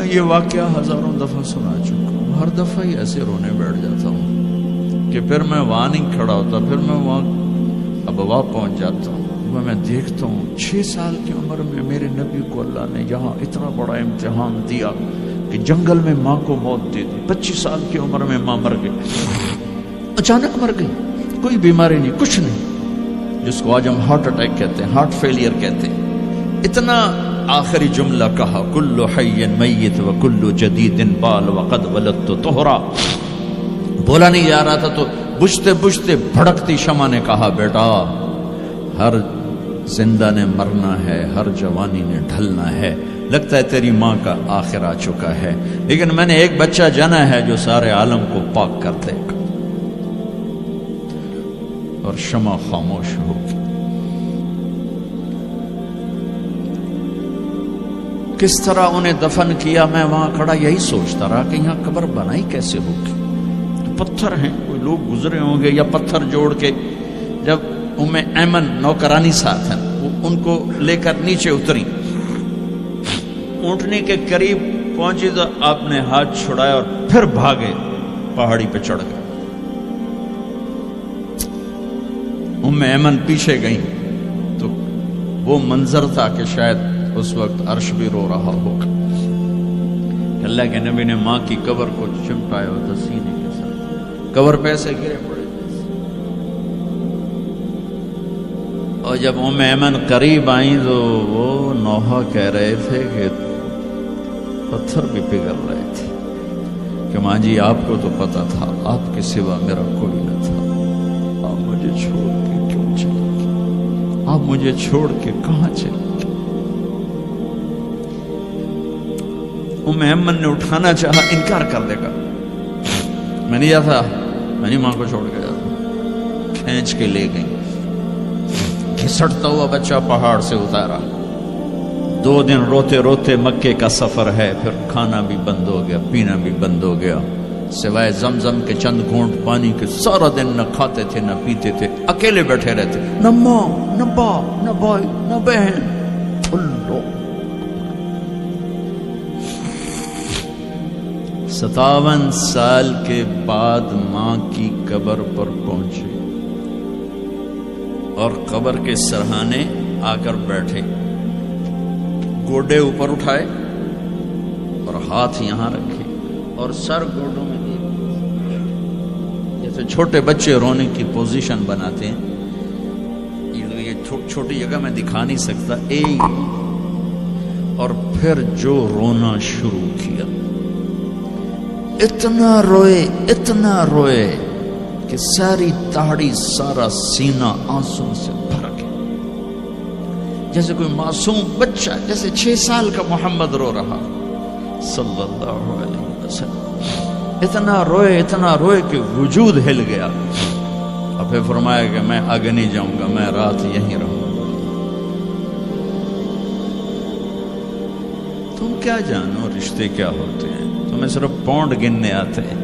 یہ واقعہ ہزاروں دفعہ سنا چکا ہوں، ہر دفعہ ہی ایسے رونے بیٹھ جاتا ہوں کہ پھر میں وہاں نہیں کھڑا ہوتا، پھر میں وہاں ابوا پہنچ جاتا ہوں۔ میں دیکھتا ہوں 6 سال کی عمر میں میرے نبی کو اللہ نے یہاں اتنا بڑا امتحان دیا کہ جنگل میں ماں کو موت دے دی۔ 25 سال کی عمر میں ماں مر گئی، اچانک مر گئی، کوئی بیماری نہیں، کچھ نہیں، جس کو آج ہم ہارٹ اٹیک کہتے ہیں، ہارٹ فیلئر کہتے ہیں۔ اتنا آخری جملہ کہا، کل حی میت و کل جدید بال وقد ولدت طہرا۔ بولا نہیں جا رہا تھا تو بجھتے بجھتے بھڑکتی شمع نے کہا، بیٹا ہر زندہ نے مرنا ہے، ہر جوانی نے ڈھلنا ہے، لگتا ہے تیری ماں کا آخر آ چکا ہے، لیکن میں نے ایک بچہ جنا ہے جو سارے عالم کو پاک کر دے گا۔ اور شمع خاموش ہوگی۔ کس طرح انہیں دفن کیا، میں وہاں کھڑا یہی سوچتا رہا کہ یہاں قبر بنائی کیسے ہوگی۔ تو پتھر ہیں، کوئی لوگ گزرے ہوں گے یا پتھر جوڑ کے، جب ایمن نوکرانی ساتھ ہیں، وہ ان کو لے کر نیچے اتری، اونٹنی کے قریب پہنچی تو آپ نے ہاتھ چھڑایا اور پھر بھاگے، پہاڑی پہ چڑھ گئے۔ ایمن پیچھے گئیں تو وہ منظر تھا کہ شاید اس وقت عرش بھی رو رہا ہوگا۔ اللہ کے نبی نے ماں کی قبر کو چمٹایا ہوتا سینے کے ساتھ، قبر پہ ایسے گرے پڑے۔ اور جب ایمن قریب آئیں تو وہ نوحہ کہہ رہے تھے کہ پتھر بھی پگھل رہے تھے کہ ماں جی آپ کو تو پتا تھا آپ کے سوا میرا کوئی نہ تھا، آپ مجھے چھوڑ کے کیوں چلے گئے، آپ مجھے چھوڑ کے کہاں چلے گئے۔ ایمن نے اٹھانا چاہا، انکار کر دے گا، میں نہیں جاتا، میں نہیں ماں کو چھوڑ کے جاتا۔ کھینچ کے لے گئی، گھسٹتا ہوا بچہ پہاڑ سے اتارا۔ 2 دن روتے روتے مکے کا سفر ہے، پھر کھانا بھی بند ہو گیا، پینا بھی بند ہو گیا، سوائے زمزم کے چند گھونٹ پانی کے سارا دن نہ کھاتے تھے نہ پیتے تھے، اکیلے بیٹھے رہتے، نہ ماں نہ باپ نہ بھائی نہ بہن۔ اللہ 57 سال کے بعد ماں کی قبر پر پہنچے اور قبر کے سرہانے آ کر بیٹھے، گوڈے اوپر اٹھائے اور ہاتھ یہاں رکھے اور سر گوڈوں میں دے، جیسے چھوٹے بچے رونے کی پوزیشن بناتے ہیں۔ یہ چھوٹی جگہ میں دکھا نہیں سکتا، اور پھر جو رونا شروع کیا، اتنا روئے کہ ساری تاڑی سارا سینہ آنسوں سے بھر گیا، جیسے کوئی معصوم بچہ، جیسے 6 سال کا محمد رو رہا صلی اللہ علیہ وسلم۔ اتنا روئے کہ وجود ہل گیا، اور پھر فرمایا کہ میں آگے نہیں جاؤں گا، میں رات یہیں رہوں گا۔ تم کیا جانو رشتے کیا ہوتے ہیں، تمہیں صرف پونڈ گننے آتے ہیں۔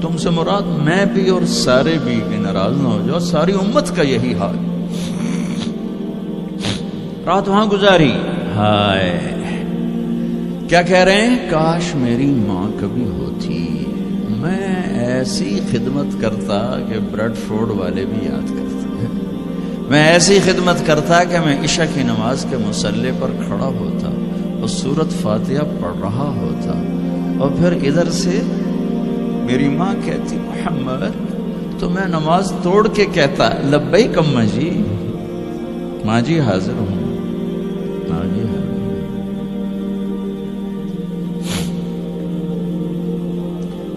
تم سے مراد میں بھی اور سارے بھی، کہ ناراض نہ ہو جاؤ، ساری امت کا یہی حال۔ رات وہاں گزاری، ہائے کیا کہہ رہے ہیں، کاش میری ماں کبھی ہوتی، میں ایسی خدمت کرتا کہ بریڈ فورڈ والے بھی یاد کرتے ہیں، میں ایسی خدمت کرتا کہ میں عشاء کی نماز کے مصلی پر کھڑا ہوتا اور سورۃ فاتحہ پڑھ رہا ہوتا، اور پھر ادھر سے میری ماں کہتی محمد، تو میں نماز توڑ کے کہتا لبیک اماں جی، ماں جی حاضر ہوں، ماں جی حاضر ہوں۔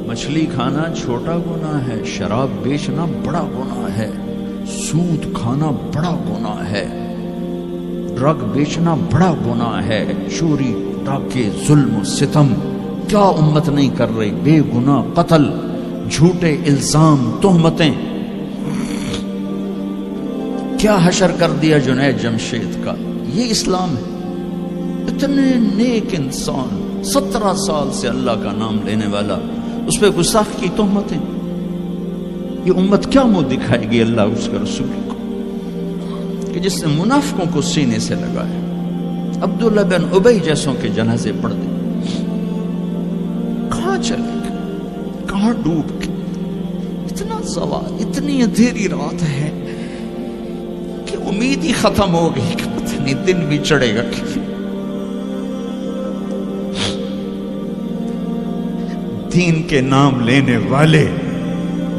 مچھلی کھانا چھوٹا گناہ ہے، شراب بیچنا بڑا گناہ ہے، سود کھانا بڑا گناہ ہے، ڈرگ بیچنا بڑا گناہ ہے، چوری ڈاکے ظلم و ستم کیا امت نہیں کر رہی، بے گناہ قتل، جھوٹے الزام، تہمتیں، کیا حشر کر دیا جنید جمشید کا۔ یہ اسلام ہے۔ اتنے نیک انسان، 17 سال سے اللہ کا نام لینے والا، اس پہ گستاخ کی تہمتیں، یہ امت کیا منہ دکھائے گی اللہ اس کے رسول کو، کہ جس نے منافقوں کو سینے سے لگایا، عبداللہ بن ابی جیسوں کے جنازے پڑھ دیں. کہاں چلے گئے, کہاں ڈوب گئے؟ اتنا زوال, اتنی اندھیری رات ہے کہ امید ہی ختم ہو گئی کہ پتہ نہیں دن بھی چڑھے گا. دین کے نام لینے والے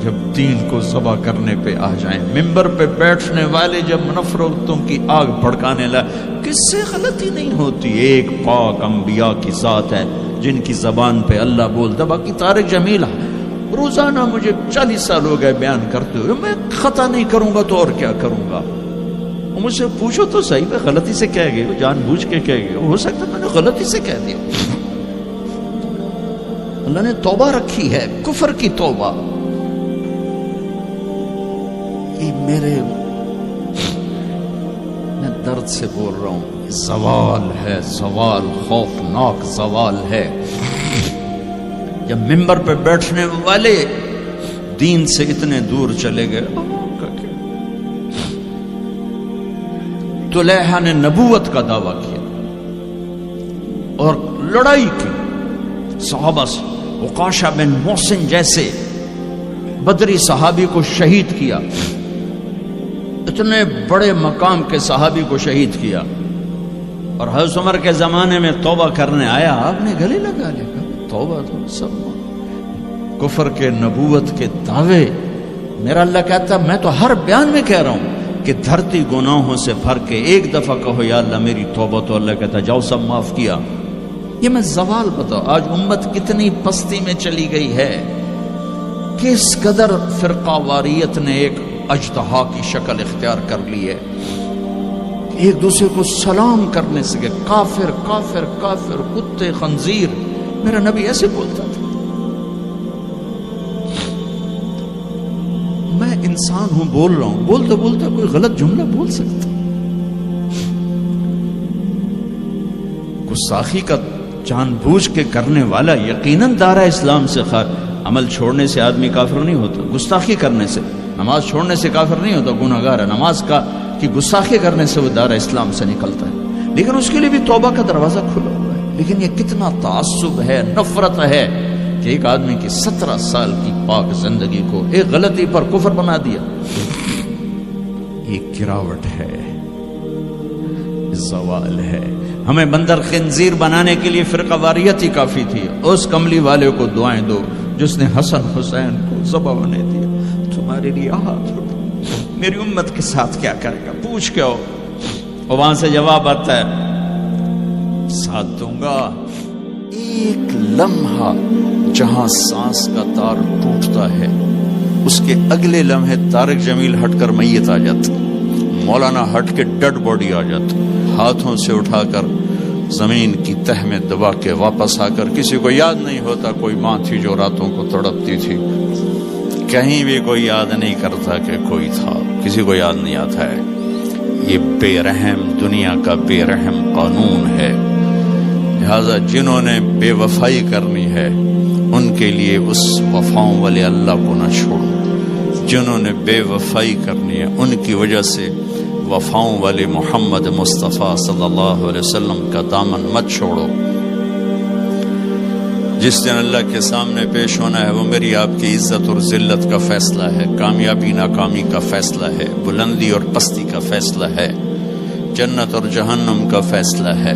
جب دین کو ذبح کرنے پہ آ جائیں, ممبر پہ بیٹھنے والے جب نفرتوں کی آگ بھڑکانے لائے, کس سے غلطی نہیں ہوتی. ایک پاک انبیاء کی ذات ہے جن کی زبان پہ اللہ بولتا. باقی طارق جمیل روزانہ مجھے 40 سال ہو گئے بیان کرتے ہوئے, میں خطا نہیں کروں گا تو اور کیا کروں گا. مجھ سے پوچھو تو صحیح, میں غلطی سے کہہ گئے, جان بوجھ کے کہہ گئے, ہو سکتا میں نے غلطی سے کہہ دیا. اللہ نے توبہ رکھی ہے, کفر کی توبہ. میں درد سے بول رہا ہوں, زوال ہے, زوال خوفناک زوال ہے. جب ممبر پہ بیٹھنے والے دین سے اتنے دور چلے گئے. طلیحہ نے نبوت کا دعویٰ کیا اور لڑائی کی صحابہ سے. عکاشہ بن محسن جیسے بدری صحابی کو شہید کیا, اتنے بڑے مقام کے صحابی کو شہید کیا. اور حضرت عمر کے زمانے میں توبہ کرنے آیا, آپ نے گلے لگا لیا, توبہ تو سب کفر کے نبوت کے دعوے. میرا اللہ کہتا میں تو ہر بیان میں کہہ رہا ہوں کہ دھرتی گناہوں سے بھر کے ایک دفعہ کہو یا اللہ میری توبہ, تو اللہ کہتا جاؤ سب معاف کیا. یہ میں زوال بتاؤ, آج امت کتنی پستی میں چلی گئی ہے, کس قدر فرقہ واریت نے ایک اجتہا کی شکل اختیار کر لی ہے. ایک دوسرے کو سلام کرنے سے کافر کافر کافر, کتے خنزیر. میرا نبی ایسے بولتا تھا. میں انسان ہوں, بول رہا ہوں, بولتا بولتا کوئی غلط جملہ بول سکتا. گستاخی کا جان بوجھ کے کرنے والا یقیناً دارہ اسلام سے عمل چھوڑنے سے آدمی کافر نہیں ہوتا. گستاخی کرنے سے, نماز چھوڑنے سے کافر نہیں ہوتا, گناہگار ہے. نماز کی گستاخی کرنے سے وہ دارہ اسلام سے نکلتا ہے, لیکن اس کے لیے بھی توبہ کا دروازہ کھلا ہوا ہے. لیکن یہ کتنا تعصب ہے, نفرت ہے کہ ایک آدمی کی 17 سال کی پاک زندگی کو ایک غلطی پر کفر بنا دیا. یہ گراوٹ ہے, زوال ہے. ہمیں بندر خنزیر بنانے کے لیے فرقہ واریت ہی کافی تھی. اس کملی والے کو دعائیں دو جس نے حسن حسین کو ذبح ہونے دیا. تمہارے لیے ہاتھ اٹھو, میری امت کے ساتھ کیا کرے گا پوچھ کے ہو. اور وہاں سے جواب آتا ہے ساتھ دوں گا. ایک لمحہ جہاں سانس کا تار ٹوٹتا ہے, اس کے اگلے لمحے طارق جمیل ہٹ کر میت آ جاتا, مولانا ہٹ کے ڈیڈ باڈی آ جاتا, ہاتھوں سے اٹھا کر زمین کی تہ میں دبا کے واپس آ کر. کسی کو یاد نہیں ہوتا کوئی ماں تھی جو راتوں کو تڑپتی تھی, کہیں بھی کوئی یاد نہیں کرتا کہ کوئی تھا, کسی کو یاد نہیں آتا ہے. یہ بے رحم دنیا کا بے رحم قانون ہے. لہذا جنہوں نے بے وفائی کرنی ہے ان کے لیے اس وفاؤں والے اللہ کو نہ چھوڑو. جنہوں نے بے وفائی کرنی ہے ان کی وجہ سے وفاؤں والے محمد مصطفیٰ صلی اللہ علیہ وسلم کا دامن مت چھوڑو. جس دن اللہ کے سامنے پیش ہونا ہے وہ میری آپ کی عزت اور ذلت کا فیصلہ ہے, کامیابی ناکامی کا فیصلہ ہے, بلندی اور پستی کا فیصلہ ہے, جنت اور جہنم کا فیصلہ ہے.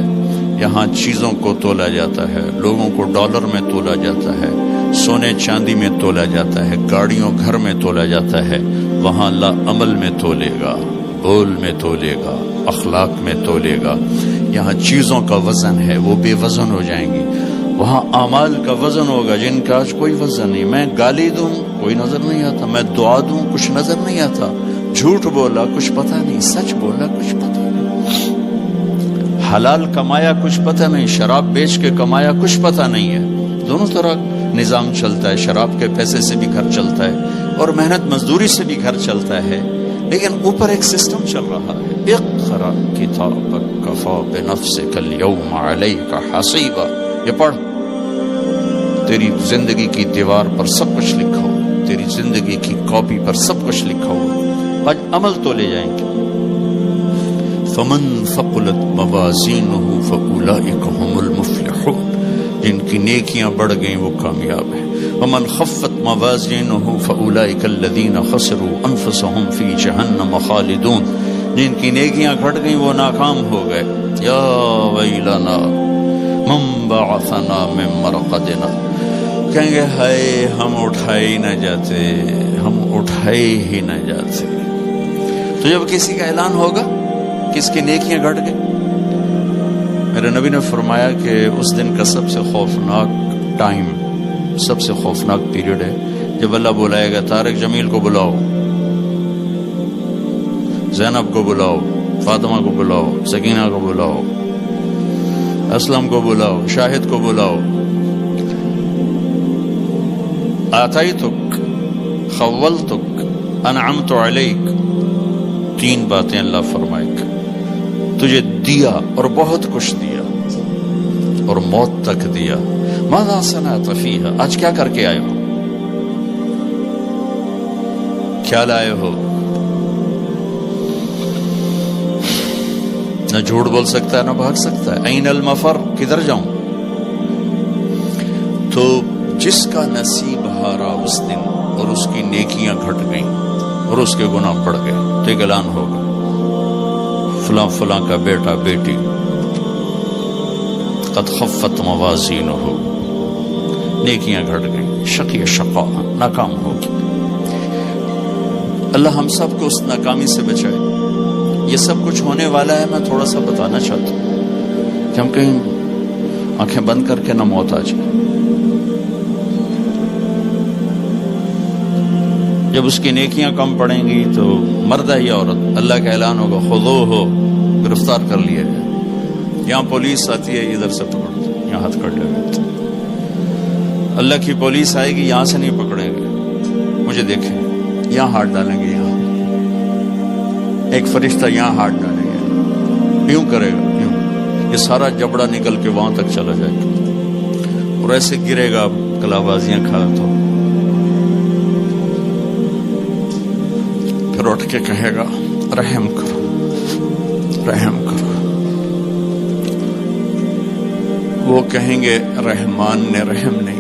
یہاں چیزوں کو تولا جاتا ہے, لوگوں کو ڈالر میں تولا جاتا ہے, سونے چاندی میں تولا جاتا ہے, گاڑیوں گھر میں تولا جاتا ہے. وہاں اللہ عمل میں تولے گا, بول میں تولے گا, اخلاق میں تولے گا. یہاں چیزوں کا وزن ہے وہ بے وزن ہو جائیں گی. وہاں اعمال کا وزن ہوگا جن کا آج کوئی وزن نہیں. میں گالی دوں کوئی نظر نہیں آتا, میں دعا دوں کچھ نظر نہیں آتا, جھوٹ بولا کچھ پتہ نہیں, سچ بولا کچھ پتہ نہیں, حلال کمایا کچھ پتہ نہیں, شراب بیچ کے کمایا کچھ پتہ نہیں ہے. دونوں طرح نظام چلتا ہے, شراب کے پیسے سے بھی گھر چلتا ہے اور محنت مزدوری سے بھی گھر چلتا ہے, لیکن اوپر ایک سسٹم چل رہا ہے. اقرأ کتابک کفی بنفسک اليوم علیک حسیبا. یہ پڑھ, تیری زندگی کی دیوار پر سب کچھ لکھا ہو, تیری زندگی کی کاپی پر سب کچھ لکھا ہو. آج عمل تو لے جائیں گے. فمن ثقلت موازینہ فأولئک هم المفلحون، جن کی نیکیاں بڑھ گئیں وہ کامیاب ہیں۔ ومن خفت موازینہ فأولئک الذین خسروا انفسهم فی جہنم خالدون، جن کی نیکیاں گھٹ گئیں وہ ناکام ہو گئے۔ یا ویلنا من بعثنا من مرقدنا، کہیں گے ہائے ہم اٹھائے ہی نہ جاتے، ہم اٹھائے ہی نہ جاتے۔ تو جب کسی کا اعلان ہوگا کس کی نیکیاں گھٹ گئی، میرے نبی نے فرمایا کہ اس دن کا سب سے خوفناک ٹائم، سب سے خوفناک پیریڈ ہے جب اللہ بلائے گا طارق جمیل کو بلاؤ، زینب کو بلاؤ، فاطمہ کو بلاؤ، سکینہ کو بلاؤ، اسلم کو بلاؤ، شاہد کو بلاؤ، آتیتک خولتک انعمت علیک، تین باتیں اللہ فرمائے گا، تجھے دیا اور بہت کچھ دیا اور موت تک دیا۔ ماذا صنعت فیہا، آج کیا کر کے آئے ہو، کیا لائے ہو؟ نہ جھوٹ بول سکتا ہے نہ بھاگ سکتا ہے۔ این المفر، کدھر جاؤں؟ تو جس کا نصیب ہارا اس دن اور اس کی نیکیاں گھٹ گئیں اور اس کے گناہ بڑھ گئے تو ایک اعلان ہوگا، فلاں فلاں کا بیٹا بیٹی قد خفت موازینہ، نیکیاں گھٹ گئیں، شقی شقا، ناکام ہوگی۔ اللہ ہم سب کو اس ناکامی سے بچائے۔ یہ سب کچھ ہونے والا ہے، میں تھوڑا سا بتانا چاہتا ہوں کہ ہم کہیں آنکھیں بند کر کے نہ موت آ جائے۔ جب اس کی نیکیاں کم پڑیں گی تو مرد ہے یا عورت، اللہ کا اعلان ہوگا خذوہ، گرفتار کر لیا جائے۔ یہاں پولیس آتی ہے، ادھر سے پکڑ دو، یہاں ہاتھ کر لے۔ اللہ کی پولیس آئے گی، یہاں سے نہیں پکڑیں گے، مجھے دیکھیں، یہاں ہاتھ ڈالیں گے، یہاں ایک فرشتہ یہاں ہاتھ ڈالیں گے، یوں کرے گا، یوں، یہ سارا جبڑا نکل کے وہاں تک چلا جائے گا اور ایسے گرے گا، کلا بازیاں کھا تو پھر اٹھ کے کہے گا رحم کرو، رحم کرو۔ وہ کہیں گے رحمان نے رحم نہیں